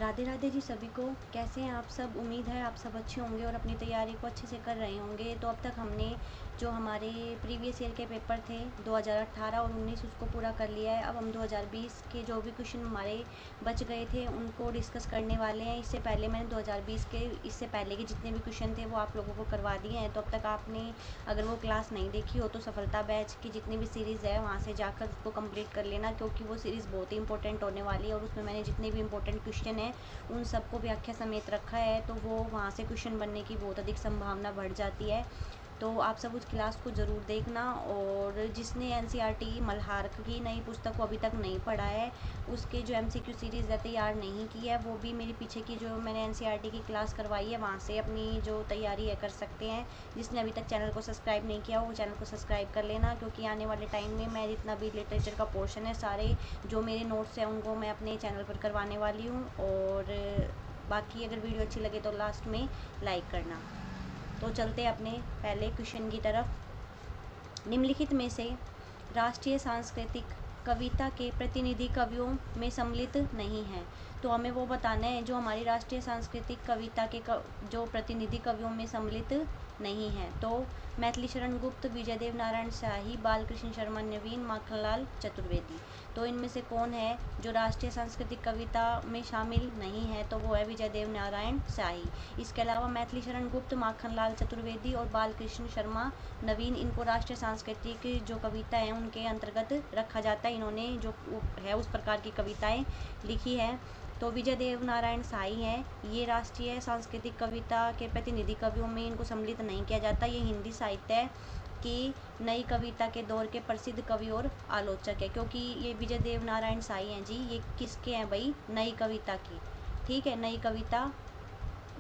राधे राधे जी सभी को। कैसे हैं आप सब? उम्मीद है आप सब अच्छे होंगे और अपनी तैयारी को अच्छे से कर रहे होंगे। तो अब तक हमने जो हमारे प्रीवियस ईयर के पेपर थे 2018 और 19 उसको पूरा कर लिया है। अब हम 2020 के जो भी क्वेश्चन हमारे बच गए थे उनको डिस्कस करने वाले हैं। इससे पहले मैंने 2020 के इससे पहले के जितने भी क्वेश्चन थे वो आप लोगों को करवा दिए हैं। तो अब तक आपने अगर वो क्लास नहीं देखी हो तो सफलता बैच की जितनी भी सीरीज़ है वहाँ से जाकर उसको कंप्लीट कर लेना, क्योंकि वो सीरीज़ बहुत ही इंपॉर्टेंट होने वाली है और उसमें मैंने जितने भी इंपॉर्टेंट क्वेश्चन है उन सबको व्याख्या समेत रखा है। तो वो वहाँ से क्वेश्चन बनने की बहुत अधिक संभावना बढ़ जाती है। तो आप सब उस क्लास को ज़रूर देखना। और जिसने एनसीईआरटी मल्हार की नई पुस्तक को अभी तक नहीं पढ़ा है, उसके जो एमसीक्यू सीरीज़ है तैयार नहीं की है, वो भी मेरी पीछे की जो मैंने एनसीईआरटी की क्लास करवाई है वहाँ से अपनी जो तैयारी है कर सकते हैं। जिसने अभी तक चैनल को सब्सक्राइब नहीं किया वो चैनल को सब्सक्राइब कर लेना, क्योंकि आने वाले टाइम में मैं जितना भी लिटरेचर का पोर्शन है सारे जो मेरे नोट्स हैं उनको मैं अपने चैनल पर करवाने वाली हूँ। और बाकी अगर वीडियो अच्छी लगे तो लास्ट में लाइक करना। तो चलते हैं अपने पहले क्वेश्चन की तरफ। निम्नलिखित में से राष्ट्रीय सांस्कृतिक कविता के प्रतिनिधि कवियों में सम्मिलित नहीं है। तो हमें वो बताना है जो हमारी राष्ट्रीय सांस्कृतिक कविता के जो प्रतिनिधि कवियों में सम्मिलित नहीं है। तो मैथिली शरण गुप्त, विजय देव नारायण शाही, बालकृष्ण शर्मा नवीन, माखनलाल चतुर्वेदी। तो इनमें से कौन है जो राष्ट्रीय सांस्कृतिक कविता में शामिल नहीं है? तो वो है विजय देव नारायण शाही। इसके अलावा मैथिली शरण गुप्त, माखनलाल चतुर्वेदी और बालकृष्ण शर्मा नवीन, इनको राष्ट्रीय सांस्कृतिक जो कविता है उनके अंतर्गत रखा जाता है। इन्होंने जो है उस प्रकार की कविताएं लिखी है। तो विजय देव नारायण शाही हैं, ये राष्ट्रीय सांस्कृतिक कविता के प्रतिनिधि कवियों में इनको सम्मिलित नहीं किया जाता। ये हिंदी साहित्य की नई कविता के दौर के प्रसिद्ध कवि और आलोचक है। क्योंकि ये विजय देव नारायण शाही हैं जी, ये किसके हैं भाई? नई कविता की। ठीक है, नई कविता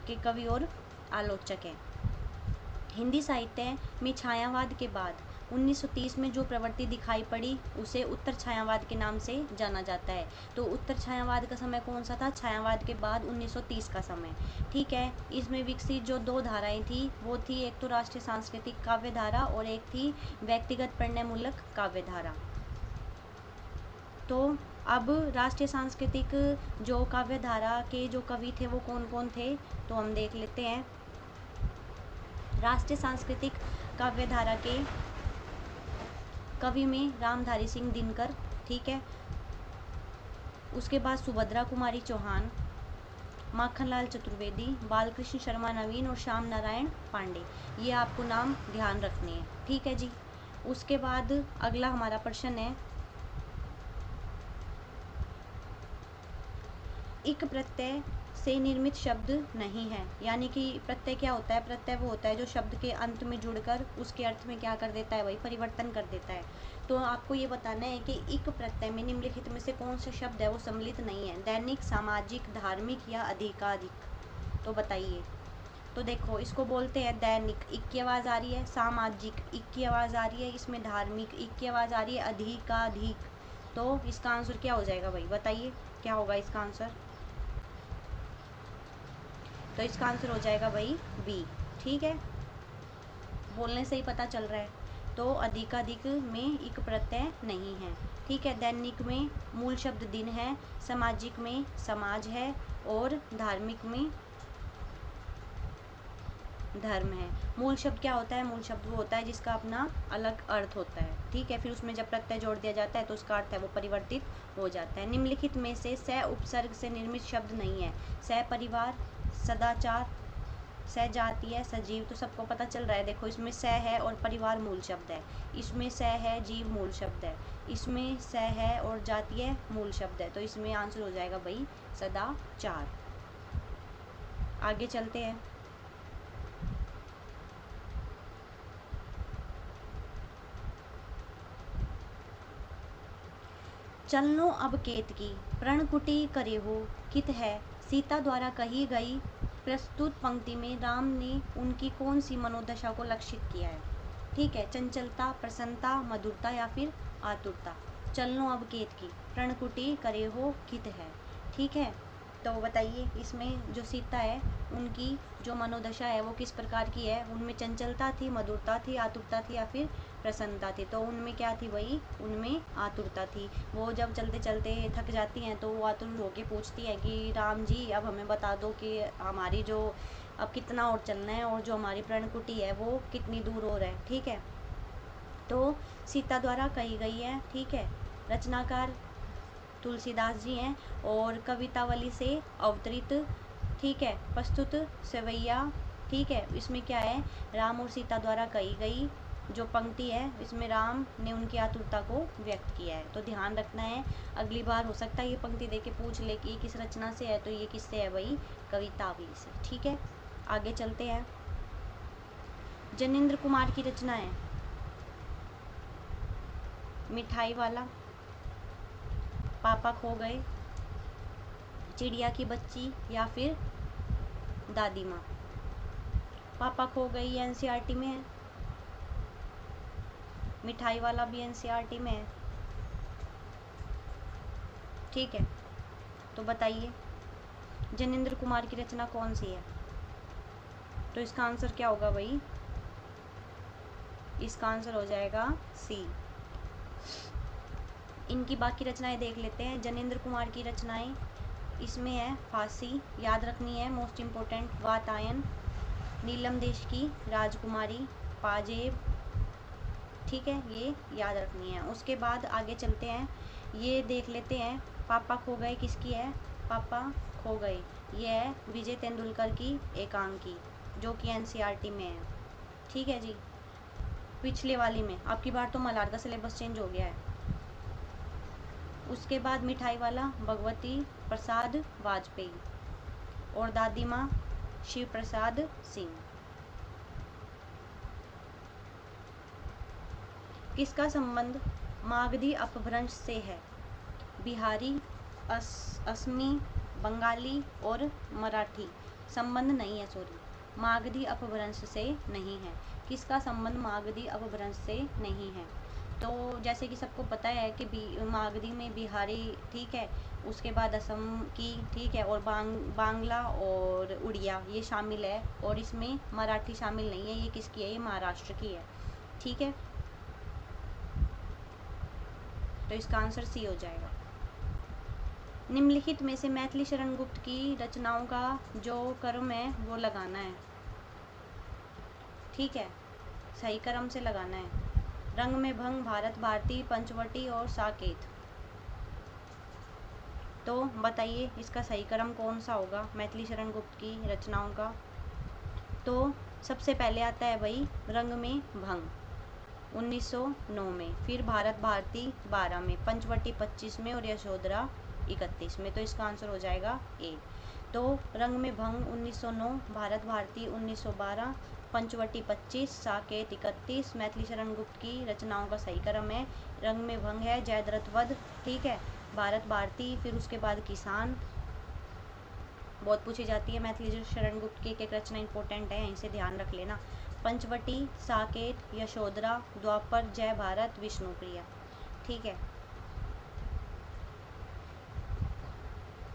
के कवि और आलोचक हैं। हिंदी साहित्य में छायावाद के बाद 1930 में जो प्रवृत्ति दिखाई पड़ी उसे उत्तर छायावाद के नाम से जाना जाता है। तो उत्तर छायावाद का समय कौन सा था? छायावाद के बाद 1930 का समय। ठीक है, इसमें विकसित जो दो धाराएं थी वो थी, एक तो राष्ट्रीय सांस्कृतिक काव्य धारा और एक थी व्यक्तिगत प्रणयमूलक काव्य धारा। तो अब राष्ट्रीय सांस्कृतिक जो काव्य धारा के जो कवि थे वो कौन कौन थे, तो हम देख लेते हैं। राष्ट्रीय सांस्कृतिक काव्य धारा के कवि में रामधारी सिंह दिनकर, ठीक है, उसके बाद सुभद्रा कुमारी चौहान, माखनलाल चतुर्वेदी, बालकृष्ण शर्मा नवीन और श्याम नारायण पांडे। ये आपको नाम ध्यान रखने हैं, ठीक है जी। उसके बाद अगला हमारा प्रश्न है, इक प्रत्यय से निर्मित शब्द नहीं है। यानी कि प्रत्यय क्या होता है? प्रत्यय वो होता है जो शब्द के अंत में जुड़कर उसके अर्थ में क्या कर देता है भाई? परिवर्तन कर देता है। तो आपको ये बताना है कि इक प्रत्यय में निम्नलिखित में से कौन सा शब्द है वो सम्मिलित नहीं है? दैनिक, सामाजिक, धार्मिक या अधिकाधिक? तो बताइए। तो देखो, इसको बोलते हैं दैनिक, इक की आवाज़ आ रही है, सामाजिक इक की आवाज़ आ रही है, इसमें धार्मिक इक की आवाज़ आ रही है, अधिकाधिक। तो इसका आंसर क्या हो जाएगा भाई? बताइए क्या होगा इसका आंसर? तो इसका आंसर हो जाएगा भाई बी। ठीक है, बोलने से ही पता चल रहा है। तो अधिकाधिक में इक प्रत्यय नहीं है। ठीक है, दैनिक में मूल शब्द दिन है, सामाजिक में समाज है और धार्मिक में धर्म है। मूल शब्द क्या होता है? मूल शब्द वो होता है जिसका अपना अलग अर्थ होता है। ठीक है, फिर उसमें जब प्रत्यय जोड़ दिया जाता है तो उसका अर्थ है वो परिवर्तित हो जाता है। निम्नलिखित में से स उपसर्ग से निर्मित शब्द नहीं है। स परिवार, सदाचार, सजातीय, सजीव। तो सबको पता चल रहा है, देखो इसमें स है और परिवार मूल शब्द है, इसमें स है, जीव मूल शब्द है, इसमें स है और जातीय मूल शब्द है। तो इसमें आंसर हो जाएगा भाई सदाचार। आगे चलते हैं। चलनो अब केतकी, प्रणकुटी करे हो कित है। सीता द्वारा कही गई प्रस्तुत पंक्ति में राम ने उनकी कौन सी मनोदशा को लक्षित किया है? ठीक है, चंचलता, प्रसन्नता, मधुरता या फिर आतुरता। चलनो अब केतकी, प्रणकुटी करे हो कित है। ठीक है, तो बताइए इसमें जो सीता है उनकी जो मनोदशा है वो किस प्रकार की है? उनमें चंचलता थी, मधुरता थी, आतुरता थी या फिर प्रसन्नता थी। तो उनमें क्या थी भाई, उनमें आतुरता थी। वो जब चलते चलते थक जाती हैं तो वो आतुर होके पूछती है कि राम जी अब हमें बता दो कि हमारी जो अब कितना और चलना है और जो हमारी प्रणकुटी है वो कितनी दूर और है। ठीक है, तो सीता द्वारा कही गई है। ठीक है, रचनाकार तुलसीदास जी हैं और कवितावली से अवतरित, ठीक है, प्रस्तुत सवैया। ठीक है, इसमें क्या है, राम और सीता द्वारा कही गई जो पंक्ति है इसमें राम ने उनकी आतुरता को व्यक्त किया है। तो ध्यान रखना है, अगली बार हो सकता है ये पंक्ति देके पूछ ले कि ये किस रचना से है, तो ये किससे है भाई, कवितावली से। ठीक है, आगे चलते हैं। जनेंद्र कुमार की रचना है मिठाई वाला, पापा खो गए, चिड़िया की बच्ची या फिर दादी माँ। पापा खो गई एनसीईआरटी में है, मिठाई वाला भी एनसीईआरटी में है। ठीक है, तो बताइए जनेंद्र कुमार की रचना कौन सी है? तो इसका आंसर क्या होगा भाई, इसका आंसर हो जाएगा सी। इनकी बाकी रचनाएं देख लेते हैं। जनेंद्र कुमार की रचनाएं इसमें है फांसी, याद रखनी है, मोस्ट इम्पोर्टेंट, वातायन, नीलम देश की राजकुमारी, पाजेब। ठीक है, ये याद रखनी है। उसके बाद आगे चलते हैं, ये देख लेते हैं पापा खो गए किसकी है, पापा खो गए ये है विजय तेंदुलकर की एकांकी जो कि एनसीईआरटी में है। ठीक है जी, पिछले वाली में, आपकी बार तो मल्हार का सिलेबस चेंज हो गया है। उसके बाद मिठाई वाला भगवती प्रसाद वाजपेयी और दादी माँ शिव प्रसाद सिंह। किसका संबंध मागधी अपभ्रंश से है? बिहारी, असमी, बंगाली और मराठी। संबंध नहीं है, सॉरी, मागधी अपभ्रंश से नहीं है। किसका संबंध मागधी अपभ्रंश से नहीं है? तो जैसे कि सबको पता है कि मागधी में बिहारी, ठीक है, उसके बाद असम की, ठीक है, और बांग्ला और उड़िया ये शामिल है, और इसमें मराठी शामिल नहीं है। ये किसकी है, ये महाराष्ट्र की है। ठीक है, तो इसका आंसर सी हो जाएगा। निम्नलिखित में से मैथिली शरण गुप्त की रचनाओं का जो क्रम है वो लगाना है। ठीक है, सही क्रम से लगाना है। रंग में भंग, भारत भारती, पंचवटी और साकेत। तो बताइए इसका सही क्रम कौन सा होगा मैथिली शरण गुप्त की रचनाओं का? तो सबसे पहले आता है भाई रंग में भंग 1909 में, फिर भारत भारती 12 में, पंचवटी 25 में और यशोधरा 31 में। तो इसका आंसर हो जाएगा ए। तो रंग में भंग 1909, भारत भारती 1912, पंचवटी 25, साकेत 31 मैथिली शरण गुप्त की रचनाओं का सही क्रम है। रंग में भंग है जयद्रथ वध, ठीक है, भारत भारती, फिर उसके बाद किसान। बहुत पूछी जाती है मैथिली शरण गुप्त की, एक रचना इंपॉर्टेंट है, यहीं से ध्यान रख लेना। पंचवटी, साकेत, यशोधरा, द्वापर, जय भारत, विष्णुप्रिया। ठीक है,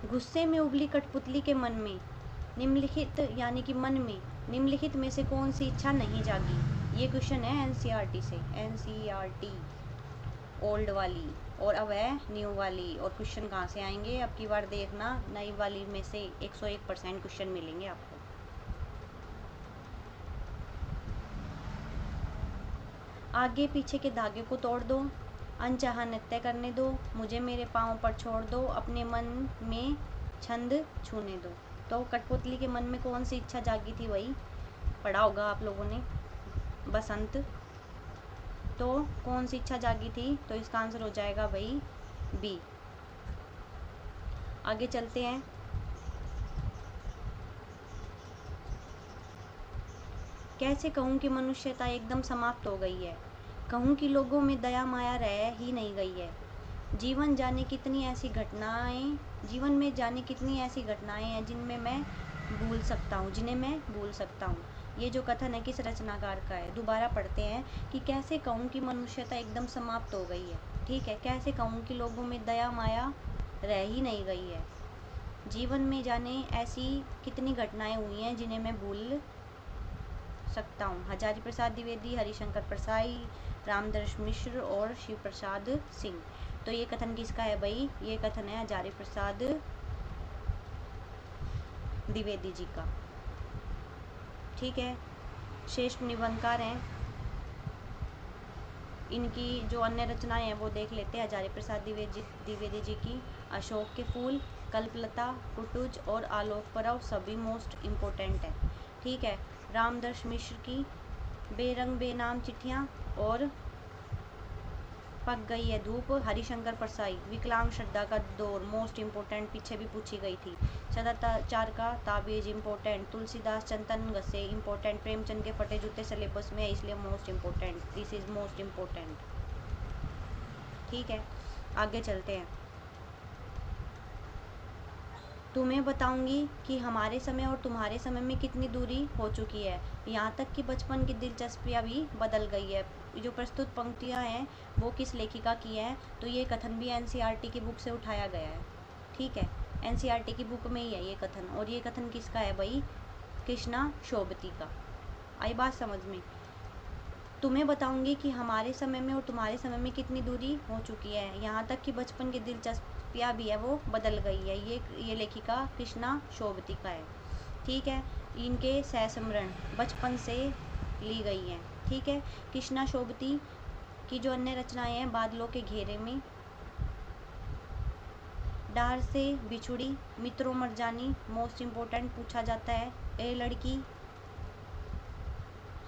गुस्से में उबली कठपुतली के मन में निम्नलिखित, यानी कि मन में निम्नलिखित में से कौन सी इच्छा नहीं जागी? ये क्वेश्चन है एनसीईआरटी से, एनसीईआरटी ओल्ड वाली, और अब है न्यू वाली। और क्वेश्चन कहाँ से आएंगे अब की बार देखना, नई वाली में से 101% क्वेश्चन मिलेंगे आपको। आगे पीछे के धागे को तोड़ दो, अनचाहा नृत्य करने दो, मुझे मेरे पाँव पर छोड़ दो, अपने मन में छंद छूने दो। तो कठपुतली के मन में कौन सी इच्छा जागी थी? वही पढ़ा होगा आप लोगों ने, बसंत। तो कौन सी इच्छा जागी थी? तो इसका आंसर हो जाएगा भाई बी। आगे चलते हैं। कैसे कहूँ कि मनुष्यता एकदम समाप्त हो गई है, कहूँ कि लोगों में दया माया रह ही नहीं गई है। जीवन जाने कितनी ऐसी घटनाएं, जीवन में जाने कितनी ऐसी घटनाएं हैं जिनमें मैं भूल सकता हूँ, जिन्हें मैं भूल सकता हूँ। ये जो कथन है किस रचनाकार का है? दोबारा पढ़ते हैं कि कैसे कहूँ कि मनुष्यता एकदम समाप्त हो गई है। ठीक है, कैसे कहूँ कि लोगों में दया माया रह ही नहीं गई है। जीवन में जाने ऐसी कितनी घटनाएं हुई हैं जिन्हें मैं भूल सकता हूँ। हजारी प्रसाद द्विवेदी, हरिशंकर परसाई, रामदर्श मिश्र और शिव प्रसाद सिंह। तो ये कथन किसका है भाई? ये कथन है हजारी प्रसाद द्विवेदी जी का। ठीक है, श्रेष्ठ निबंधकार हैं। इनकी जो अन्य रचनाएं हैं वो देख लेते हैं। हजारी प्रसाद द्विवेदी जी की अशोक के फूल, कल्पलता, कुटुज और आलोक परव सभी मोस्ट इम्पोर्टेंट है। ठीक है, रामदर्श मिश्र की बेरंग बेनाम चिट्ठियाँ और पक गई है धूप। हरिशंकर परसाई विकलांग श्रद्धा का दौर मोस्ट इम्पोर्टेंट, पीछे भी पूछी गई थी। सदाचार का ताबीज इम्पोर्टेंट। तुलसीदास चंदन घसे इम्पोर्टेंट। प्रेमचंद के फटे जूते सिलेबस में है इसलिए most important, this is most important. ठीक है, आगे चलते हैं। तुम्हें बताऊंगी कि हमारे समय और तुम्हारे समय में कितनी दूरी हो चुकी है, यहाँ तक कि बचपन की दिलचस्पियाँ भी बदल गई है। जो प्रस्तुत पंक्तियाँ हैं वो किस लेखिका की हैं? तो ये कथन भी एनसीईआरटी की बुक से उठाया गया है। ठीक है, एनसीईआरटी की बुक में ही है ये कथन। और ये कथन किसका है भाई? कृष्णा शोभती का। आई बात समझ में? तुम्हें बताऊंगी कि हमारे समय में और तुम्हारे समय में कितनी दूरी हो चुकी है, यहाँ तक कि बचपन की दिलचस्पियाँ भी है वो बदल गई है। ये लेखिका कृष्णा शोभती का है। ठीक है, इनके सहस्मरण बचपन से ली गई हैं। ठीक है, कृष्णा शोभती की जो अन्य रचनाएं हैं, बादलों के घेरे में, डार से बिछुड़ी, मित्रों मरजानी मोस्ट इम्पोर्टेंट पूछा जाता है। ए लड़की,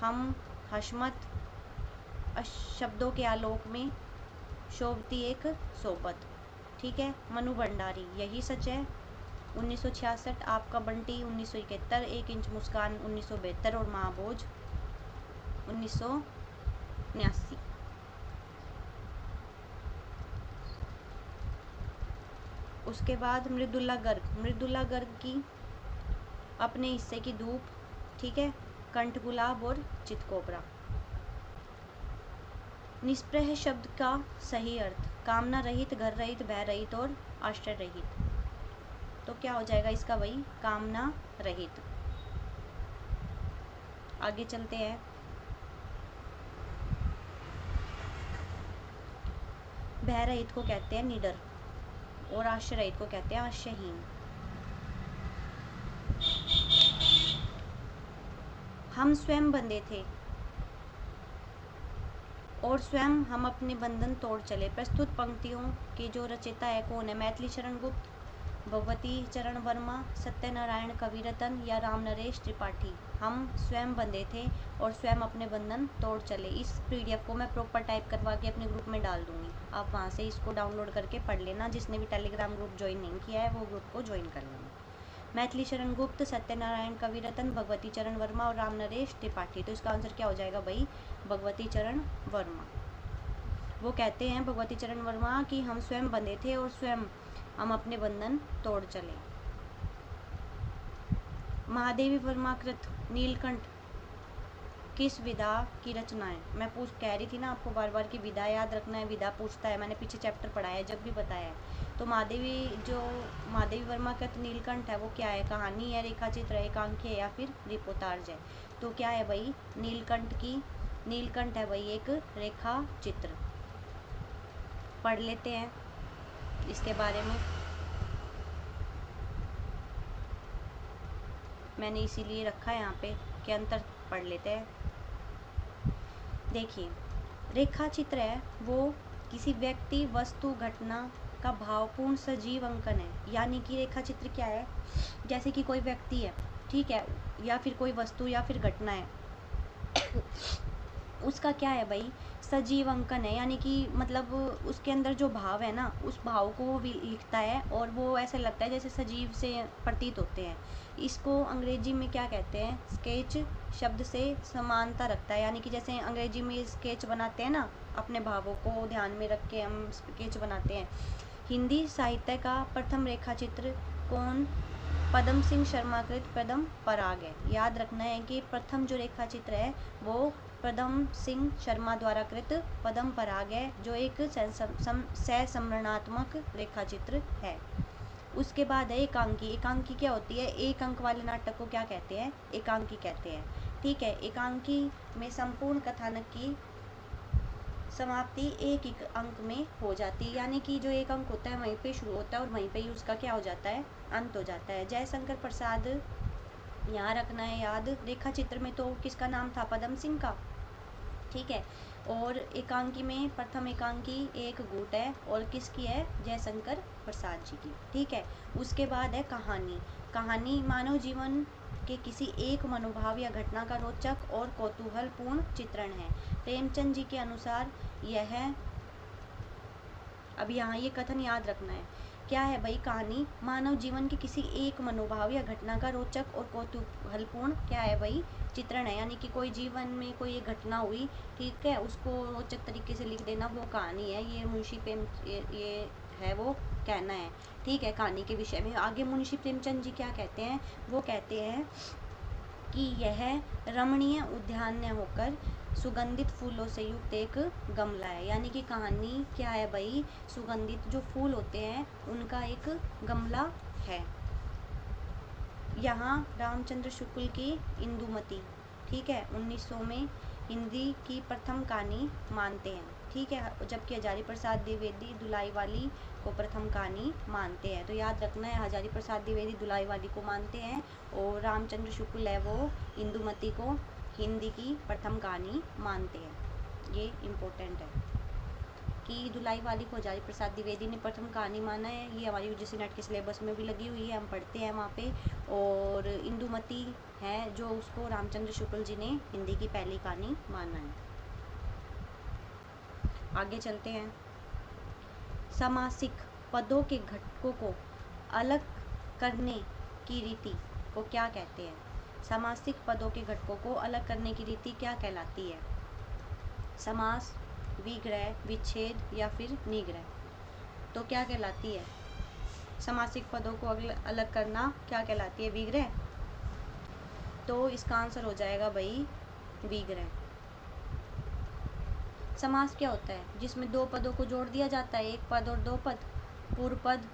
हम, हशमत, शब्दों के आलोक में, शोभती एक सोबत। ठीक है, मनु भंडारी यही सच है 1966, आपका बंटी 1971, एक इंच मुस्कान 1972 और महाभोज 1979। उसके बाद मृदुला गर्ग की अपने हिस्से की धूप। ठीक है, कंठ गुलाब और चितकोबरा। निष्प्रह शब्द का सही अर्थ? कामना रहित, घर रहित, भय रहित और आश्रय रहित। तो क्या हो जाएगा इसका भाई? कामना रहित। आगे चलते हैं। भय रहित को कहते हैं निडर और आश्रय रहित को कहते हैं आश्रयहीन। हम स्वयं बंधे थे और स्वयं हम अपने बंधन तोड़ चले। प्रस्तुत पंक्तियों के जो रचयिता है कौन है? मैथिली शरण गुप्त, भगवती चरण वर्मा, सत्यनारायण कविरत्न या राम नरेश त्रिपाठी। हम स्वयं बंधे थे और स्वयं अपने बंधन तोड़ चले। इस पीडीएफ को मैं प्रॉपर टाइप करवा के अपने ग्रुप में डाल दूंगी, आप वहाँ से इसको डाउनलोड करके पढ़ लेना। जिसने भी टेलीग्राम ग्रुप ज्वाइन नहीं किया है वो ग्रुप को ज्वाइन कर लेना। मैथिली शरण गुप्त, सत्यनारायण कविरत्न, भगवती चरण वर्मा और राम नरेश त्रिपाठी। तो इसका आंसर क्या हो जाएगा भाई? भगवती चरण वर्मा। वो कहते हैं भगवती चरण वर्मा कि हम स्वयं बंधे थे और स्वयं हम अपने बंधन तोड़ चले। महादेवी वर्मा कृत नीलकंठ किस विधा की रचना है? मैं कह रही थी ना आपको बार बार कि विधा याद रखना है, विधा पूछता है। मैंने पीछे चैप्टर पढ़ाया है, जब भी बताया है। तो महादेवी वर्मा कृत नीलकंठ है वो क्या है? कहानी है, रेखा चित्र है, एकांकी है या फिर रिपोर्टाज है? तो क्या है भाई? नीलकंठ है भाई एक रेखा चित्र। पढ़ लेते हैं इसके बारे में, मैंने इसीलिए रखा है यहाँ पे कि अंतर पढ़ लेते हैं। देखिए, रेखा चित्र है वो किसी व्यक्ति, वस्तु, घटना का भावपूर्ण सजीव अंकन है। यानी कि रेखा चित्र क्या है? जैसे कि कोई व्यक्ति है, ठीक है, या फिर कोई वस्तु या फिर घटना है, उसका क्या है भाई? सजीव अंकन है। यानी कि मतलब उसके अंदर जो भाव है ना, उस भाव को वो लिखता है और वो ऐसे लगता है जैसे सजीव से प्रतीत होते हैं। इसको अंग्रेजी में क्या कहते हैं? स्केच शब्द से समानता रखता है। यानी कि जैसे अंग्रेजी में स्केच बनाते हैं ना, अपने भावों को ध्यान में रख के हम स्केच बनाते हैं। हिंदी साहित्य का प्रथम रेखा चित्र कौन? पदम सिंह शर्मा कृत पदम पराग है। याद रखना है कि प्रथम जो रेखा चित्र है वो पदम सिंह शर्मा द्वारा कृत पदम पराग है, जो एक सहसमरणात्मक रेखा चित्र है। उसके बाद है एकांकी। एकांकी क्या होती है? एक अंक वाले नाटक को क्या कहते हैं? एकांकी कहते हैं। ठीक है। एकांकी में संपूर्ण कथानक की समाप्ति एक एक अंक में हो जाती है, यानी कि जो एक अंक होता है वहीं पे शुरू होता है और वहीं पे ही उसका क्या हो जाता है, अंत हो जाता है। जयशंकर प्रसाद यहाँ रखना है याद। रेखा चित्र में तो किसका नाम था, पदम सिंह का, ठीक है। और एकांकी में प्रथम एकांकी एक गुट है और किसकी है, जयशंकर प्रसाद जी की, ठीक है। उसके बाद है कहानी। कहानी मानव जीवन के किसी एक मनोभाव या घटना का रोचक और कौतूहलपूर्ण चित्रण है। प्रेमचंद जी के अनुसार यह, अब यहाँ ये कथन याद रखना है, क्या है भाई, कहानी मानव जीवन के किसी एक मनोभाव या घटना का रोचक और कौतूहलपूर्ण क्या है भाई, चित्रण है। यानी कि कोई जीवन में कोई एक घटना हुई, ठीक है, उसको रोचक तरीके से लिख देना वो कहानी है। ये मुंशी प्रेम ये है वो कहना है, ठीक है, कहानी के विषय में। आगे मुंशी प्रेमचंद जी क्या कहते हैं, वो कहते हैं कि यह रमणीय उद्यान होकर सुगंधित फूलों से युक्त एक गमला है। यानी कि कहानी क्या है भाई, सुगंधित जो फूल होते हैं उनका एक गमला है। यहाँ रामचंद्र शुक्ल की इंदुमती, ठीक है, 1900 में हिंदी की प्रथम कहानी मानते हैं, ठीक है, जबकि हजारी प्रसाद द्विवेदी दुलाई वाली को प्रथम कहानी मानते हैं। तो याद रखना है, हजारी प्रसाद द्विवेदी दुलाई वाली को मानते हैं और रामचंद्र शुक्ल है वो इंदुमती को हिंदी की प्रथम कहानी मानते हैं। ये इम्पोर्टेंट है कि दुलाई वाली को हजारी प्रसाद द्विवेदी ने प्रथम कहानी माना है। ये हमारी यूजीसी नेट के सिलेबस में भी लगी हुई है, हम पढ़ते हैं वहाँ पे। और इंदुमती है जो उसको रामचंद्र शुक्ल जी ने हिंदी की पहली कहानी माना है। आगे चलते हैं। समासिक पदों के घटकों को अलग करने की रीति को क्या कहते हैं। समासिक पदों के घटकों को अलग करने की रीति क्या कहलाती है। समास, विग्रह, विच्छेद या फिर निग्रह, तो क्या कहलाती है। समासिक पदों को अलग करना क्या कहलाती है, विग्रह। तो इसका आंसर हो जाएगा भाई विग्रह। समास क्या होता है, जिसमें दो पदों को जोड़ दिया जाता है, एक पद और दो पद, पूर्व पद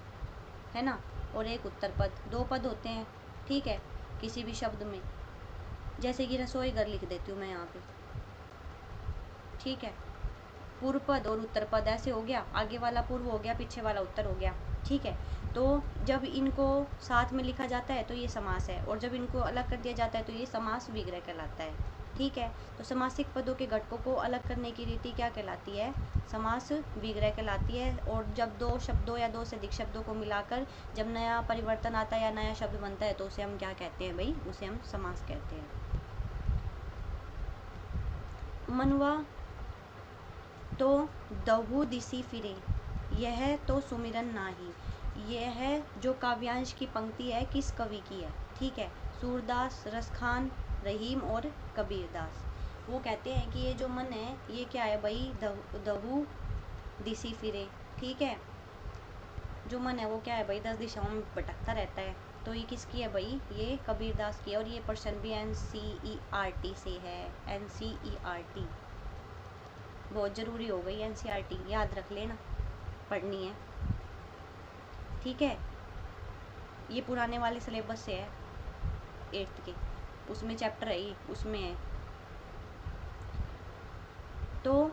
है ना, और एक उत्तर पद, दो पद होते हैं, ठीक है, किसी भी शब्द में। जैसे कि रसोई घर लिख देती हूँ मैं यहाँ पे, ठीक है, पूर्व पद और उत्तर पद ऐसे हो गया, आगे वाला पूर्व हो गया, पीछे वाला उत्तर हो गया, ठीक है। तो जब इनको साथ में लिखा जाता है तो ये समास है, और जब इनको अलग कर दिया जाता है तो ये समास विग्रह कहलाता है, ठीक है। तो समासिक पदों के घटकों को अलग करने की रीति क्या कहलाती है, समास विग्रह कहलाती है। और जब दो शब्दों या दो से अधिक शब्दों को मिलाकर जब नया परिवर्तन आता है या नया शब्द बनता है तो उसे हम क्या कहते हैं भाई, उसे हम समास कहते हैं। मनवा तो दहु दिसी फिरे, यह तो सुमिरन नाही। यह जो काव्यांश की पंक्ति है किस कवि की है, ठीक है, सूरदास, रसखान, रहीम और कबीरदास। वो कहते हैं कि ये जो मन है ये क्या है भाई, दहु दिसी फिरे, ठीक है, जो मन है वो क्या है भाई, 10 दिशाओं में भटकता रहता है। तो ये किसकी है भाई, ये कबीरदास की है। और ये प्रश्न भी NCERT से है, NCERT बहुत ज़रूरी हो गई, NCERT याद रख लेना, पढ़नी है, ठीक है। ये पुराने वाले सिलेबस से है, 8th के, उसमें चैप्टर है ये, उसमें है। तो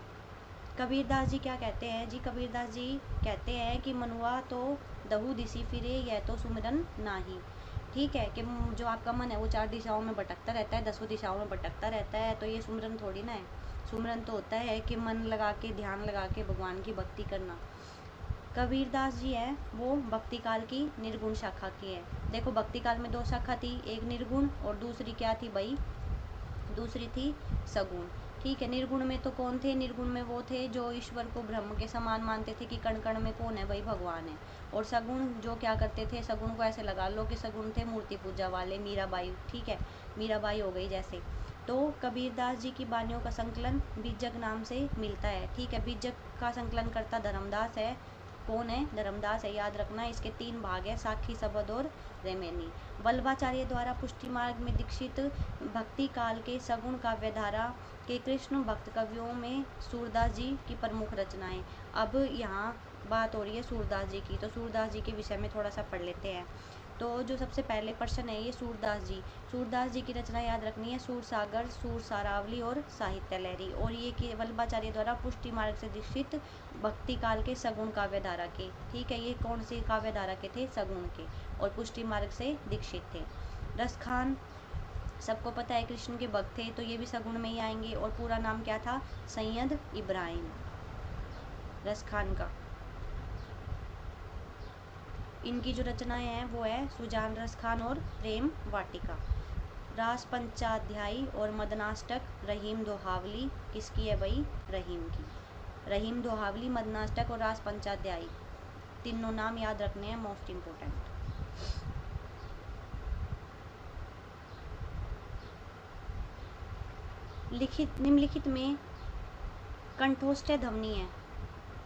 कबीरदास जी क्या कहते हैं जी, कबीरदास जी कहते हैं कि मनुआ तो दहु दिसी फिरे, यह तो सुमिरन नाही, ठीक है, कि जो आपका मन है वो 4 दिशाओं में भटकता रहता है, 10 दिशाओं में भटकता रहता है, तो ये सुमिरन थोड़ी ना है। सुमिरन तो होता है कि मन लगा के, ध्यान लगा के भगवान की भक्ति करना। कबीरदास जी है वो भक्ति काल की निर्गुण शाखा की है। देखो भक्ति काल में 2 शाखा थी, एक निर्गुण और दूसरी क्या थी भाई, दूसरी थी सगुण, ठीक है। निर्गुण में तो कौन थे, निर्गुण में वो थे जो ईश्वर को ब्रह्म के समान मानते थे कि कण कण में कौन है भाई, भगवान है। और सगुण जो क्या करते थे, सगुण को ऐसे लगा लो कि सगुण थे मूर्ति पूजा वाले, मीराबाई, ठीक है, मीराबाई हो गई जैसे। तो कबीरदास जी की बानियों का संकलन बीजक नाम से मिलता है, ठीक है, बीजक का संकलन करता धर्मदास है। कौन है, धर्मदास है, याद रखना। इसके 3 भाग है, साखी, सबद और रेमेनी। वल्लभाचार्य द्वारा पुष्टि मार्ग में दीक्षित भक्ति काल के सगुण काव्यधारा के कृष्ण भक्त कवियों में सूरदास जी की प्रमुख रचनाएं। अब यहाँ बात हो रही है सूरदास जी की, तो सूरदास जी के विषय में थोड़ा सा पढ़ लेते हैं। तो जो सबसे पहले प्रश्न है ये सूरदास जी, सूरदास जी की रचना याद रखनी है, सूर सागर, सूर सारावली और साहित्य लहरी। और ये कि वल्लभाचार्य द्वारा पुष्टि मार्ग से दीक्षित भक्ति काल के सगुण काव्य धारा के, ठीक है, ये कौन से काव्य धारा के थे, सगुण के, और पुष्टि मार्ग से दीक्षित थे। रसखान सबको पता है कृष्ण के भक्त थे, तो ये भी सगुण में ही आएंगे। और पूरा नाम क्या था, सैयद इब्राहिम रसखान का। इनकी जो रचनाएं हैं वो है सुजान रसखान और प्रेम वाटिका। रास पंचाध्यायी और मदनाष्टक रहीम दोहावली किसकी है भाई, रहीम की। रहीम दोहावली, मदनाष्टक और रास पंचाध्यायी, तीनों नाम याद रखने हैं, मोस्ट इम्पोर्टेंट। लिखित निम्नलिखित में कंठोष्ठ ध्वनि है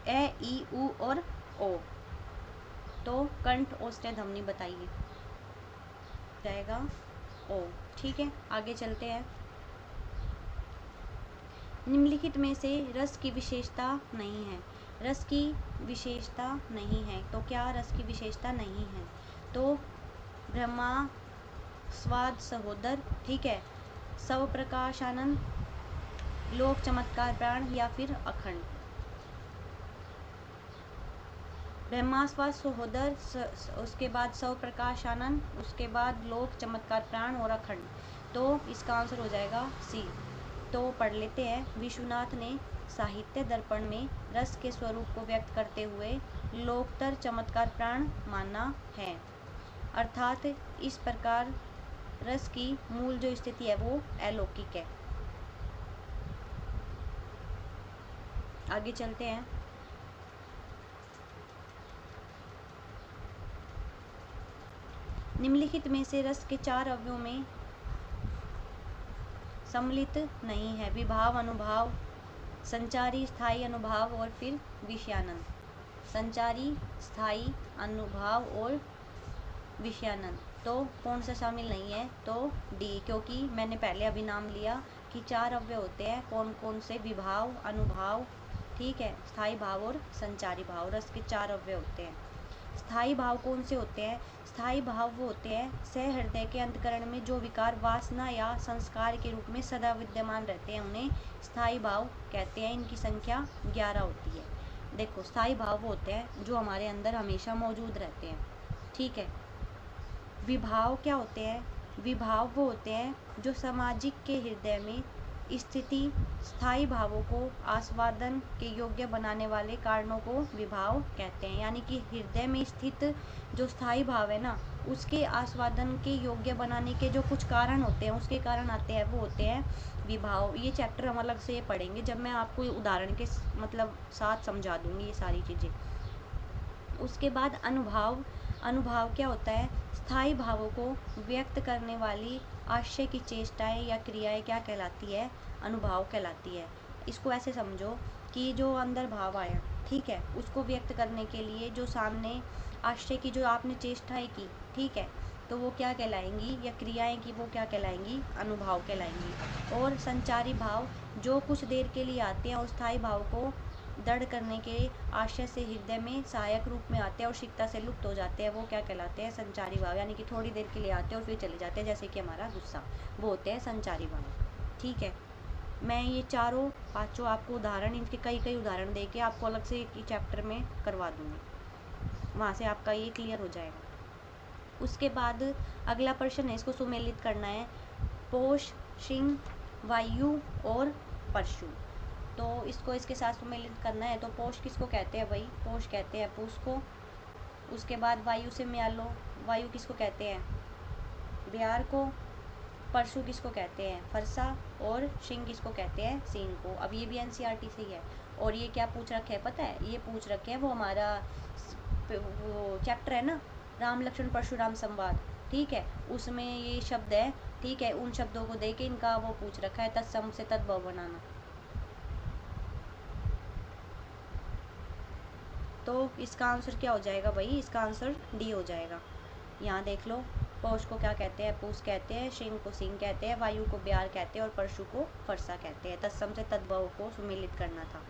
ए, ई, उ और ओ, तो कंठ ओष्ठ ध्वनि बताइए, जाएगा ओ, ठीक है। आगे चलते हैं। निम्नलिखित में से रस की विशेषता नहीं है, रस की विशेषता नहीं है, तो क्या रस की विशेषता नहीं है, तो ब्रह्मा स्वाद सहोदर, ठीक है, सव प्रकाश आनंद, लोक चमत्कार प्राण, या फिर अखंड। ब्रह्मास्वाद सहोदर, उसके बाद सव प्रकाश आनंद, उसके बाद लोक चमत्कार प्राण और अखंड, तो इसका आंसर हो जाएगा सी। तो पढ़ लेते हैं। विश्वनाथ ने साहित्य दर्पण में रस के स्वरूप को व्यक्त करते हुए लोकतर चमत्कार प्राण माना है, अर्थात इस प्रकार रस की मूल जो स्थिति है वो अलौकिक है। आगे चलते हैं। निम्नलिखित में से रस के चार अवयवों में सम्मिलित नहीं है, विभाव, अनुभाव, संचारी, स्थायी अनुभाव और फिर विषयानंद। संचारी, स्थायी, अनुभाव और विषयानंद, तो कौन सा शामिल नहीं है, तो डी, क्योंकि मैंने पहले अभी नाम लिया कि चार अवयव होते हैं, कौन कौन से, विभाव, अनुभाव, ठीक है, स्थायी भाव और संचारी भाव, रस के चार अवयव होते हैं। स्थायी भाव कौन से होते हैं, स्थायी भाव वो होते हैं सहृदय के अंतकरण में जो विकार वासना या संस्कार के रूप में सदा विद्यमान रहते हैं, उन्हें स्थायी भाव कहते हैं। इनकी संख्या 11 होती है। देखो, स्थायी भाव वो होते हैं जो हमारे अंदर हमेशा मौजूद रहते हैं, ठीक है। विभाव क्या होते हैं, विभाव वो होते हैं जो सामाजिक के हृदय में स्थिति स्थायी भावों को आस्वादन के योग्य बनाने वाले कारणों को विभाव कहते हैं। यानी कि हृदय में स्थित जो स्थायी भाव है ना, उसके आस्वादन के योग्य बनाने के जो कुछ कारण होते हैं, उसके कारण आते हैं, वो होते हैं विभाव। ये चैप्टर हम अलग से पढ़ेंगे जब मैं आपको उदाहरण के मतलब साथ समझा दूंगी ये सारी चीज़ें। उसके बाद अनुभाव, अनुभाव क्या होता है, स्थायी भावों को व्यक्त करने वाली आशय की चेष्टाएं या क्रियाएं क्या कहलाती है, अनुभाव कहलाती है। इसको ऐसे समझो कि जो अंदर भाव आया, ठीक है, उसको व्यक्त करने के लिए जो सामने आशय की जो आपने चेष्टाएं की, ठीक है, तो वो क्या कहलाएंगी, या क्रियाएं की, वो क्या कहलाएंगी, अनुभाव कहलाएंगी। और संचारी भाव जो कुछ देर के लिए आते हैं और स्थायी भाव को दृढ़ करने के आशय से हृदय में सहायक रूप में आते हैं और शीघ्रता से लुप्त हो जाते हैं, वो क्या कहलाते हैं, संचारी भाव। यानी कि थोड़ी देर के लिए आते हैं और फिर चले जाते हैं, जैसे कि हमारा गुस्सा, वो होते हैं संचारी भाव, ठीक है। मैं ये चारों पांचों आपको उदाहरण, इनके कई कई उदाहरण देके आपको अलग से एक चैप्टर में करवा दूंगी, वहाँ से आपका ये क्लियर हो जाएगा। उसके बाद अगला प्रश्न है, इसको सुमेलित करना है, पोष, सिंह, वायु और परशु। तो इसको इसके साथ सुमेलित करना है। तो पोष किसको कहते हैं भाई, पोष कहते हैं पूष को। उसके बाद वायु से म्यालो, वायु किसको कहते हैं, ब्यार को। परशु किसको कहते हैं, फरसा। और सिंह किसको कहते हैं, सींग को। अब ये भी एनसीईआरटी से ही है। और ये क्या पूछ रखे है पता है, ये पूछ रखे हैं वो हमारा वो चैप्टर है ना, राम लक्ष्मण परशुराम संवाद, ठीक है, उसमें ये शब्द है, ठीक है, उन शब्दों को देके इनका वो पूछ रखा है, तत्सम से तद्भव बनाना। तो इसका आंसर क्या हो जाएगा भाई, इसका आंसर डी हो जाएगा। यहाँ देख लो, पौष को क्या कहते हैं, पूष कहते हैं, सिंह को सिंह कहते हैं, वायु को ब्यार कहते हैं और परशु को फरसा कहते हैं। तत्सम से तद्भव को सुमेलित करना था।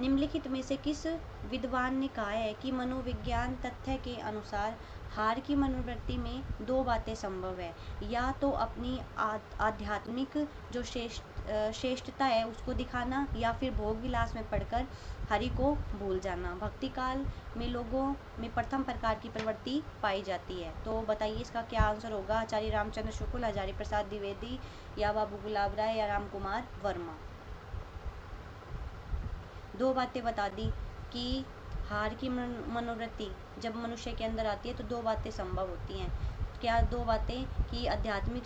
निम्नलिखित में से किस विद्वान ने कहा है कि मनोविज्ञान तथ्य के अनुसार हार की मनोवृत्ति में दो बातें संभव है, या तो अपनी आध्यात्मिक जो श्रेष्ठता है उसको दिखाना, या फिर भोग विलास में पढ़कर हरि को भूल जाना। भक्ति काल में लोगों में प्रथम प्रकार की प्रवृत्ति पाई जाती है। तो बताइए इसका क्या आंसर होगा? आचार्य रामचंद्र शुक्ल, हजारी प्रसाद द्विवेदी, या बाबू गुलाब राय, या राम कुमार वर्मा। दो बातें बता दी कि हार की मनोवृत्ति जब मनुष्य के अंदर आती है तो दो बातें संभव होती हैं। क्या दो बातें? कि आध्यात्मिक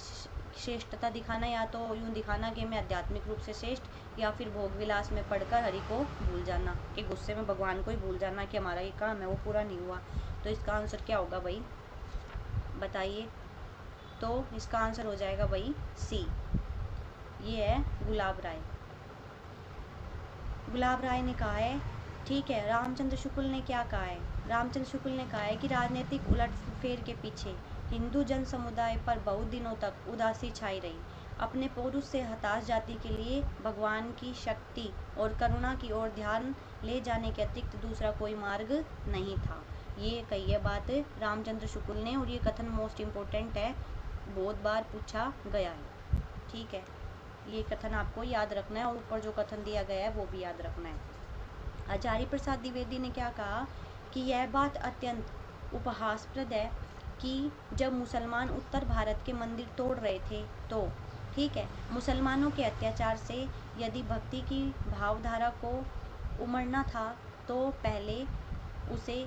श्रेष्ठता दिखाना, या तो यूं दिखाना कि मैं आध्यात्मिक रूप से श्रेष्ठ, या फिर भोग विलास में पढ़कर हरि को भूल जाना, कि गुस्से में भगवान को ही भूल जाना कि हमारा ये काम है वो पूरा नहीं हुआ। तो इसका आंसर क्या होगा भाई, बताइए। तो इसका आंसर हो जाएगा भाई सी, ये है गुलाब राय। गुलाब राय ने कहा है, ठीक है। रामचंद्र शुक्ल ने क्या कहा है? रामचंद्र शुक्ल ने कहा है कि राजनीतिक उलटफेर के पीछे हिंदू जन समुदाय पर बहुत दिनों तक उदासी छाई रही। अपने पौरुष से हताश जाति के लिए भगवान की शक्ति और करुणा की ओर ध्यान ले जाने के अतिरिक्त दूसरा कोई मार्ग नहीं था। ये कही है बात रामचंद्र शुक्ल ने, और ये कथन मोस्ट इम्पोर्टेंट है, बहुत बार पूछा गया है। ठीक है, ये कथन आपको याद रखना है, और ऊपर जो कथन दिया गया है वो भी याद रखना है। आचार्य प्रसाद द्विवेदी ने क्या कहा कि यह बात अत्यंत उपहासप्रद है कि जब मुसलमान उत्तर भारत के मंदिर तोड़ रहे थे तो, ठीक है, मुसलमानों के अत्याचार से यदि भक्ति की भावधारा को उमड़ना था तो पहले उसे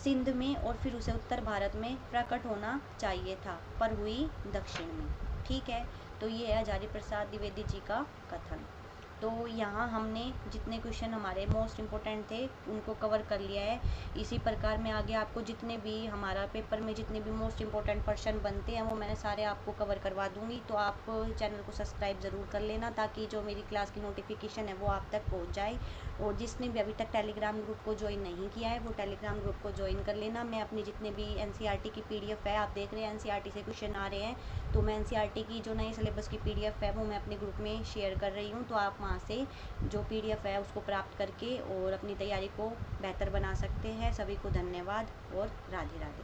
सिंध में और फिर उसे उत्तर भारत में प्रकट होना चाहिए था, पर हुई दक्षिण में। ठीक है, तो ये है आचार्य प्रसाद द्विवेदी जी का कथन। तो यहाँ हमने जितने क्वेश्चन हमारे मोस्ट इम्पोर्टेंट थे उनको कवर कर लिया है। इसी प्रकार मैं आगे आपको जितने भी हमारा पेपर में जितने भी मोस्ट इम्पोर्टेंट क्वेश्चन बनते हैं वो मैंने सारे आपको कवर करवा दूंगी। तो आप चैनल को सब्सक्राइब ज़रूर कर लेना ताकि जो मेरी क्लास की नोटिफिकेशन है वो आप तक पहुँच जाए। और जिसने भी अभी तक टेलीग्राम ग्रुप को ज्वाइन नहीं किया है वो टेलीग्राम ग्रुप को ज्वाइन कर लेना। मैं अपनी जितने भी NCERT की PDF है, आप देख रहे हैं NCERT से क्वेश्चन आ रहे हैं, तो मैं NCERT की जो नए सिलेबस की PDF है वो मैं अपने ग्रुप में शेयर कर रही हूँ। तो आप वहाँ से जो PDF है उसको प्राप्त करके और अपनी तैयारी को बेहतर बना सकते हैं। सभी को धन्यवाद और राधे राधे।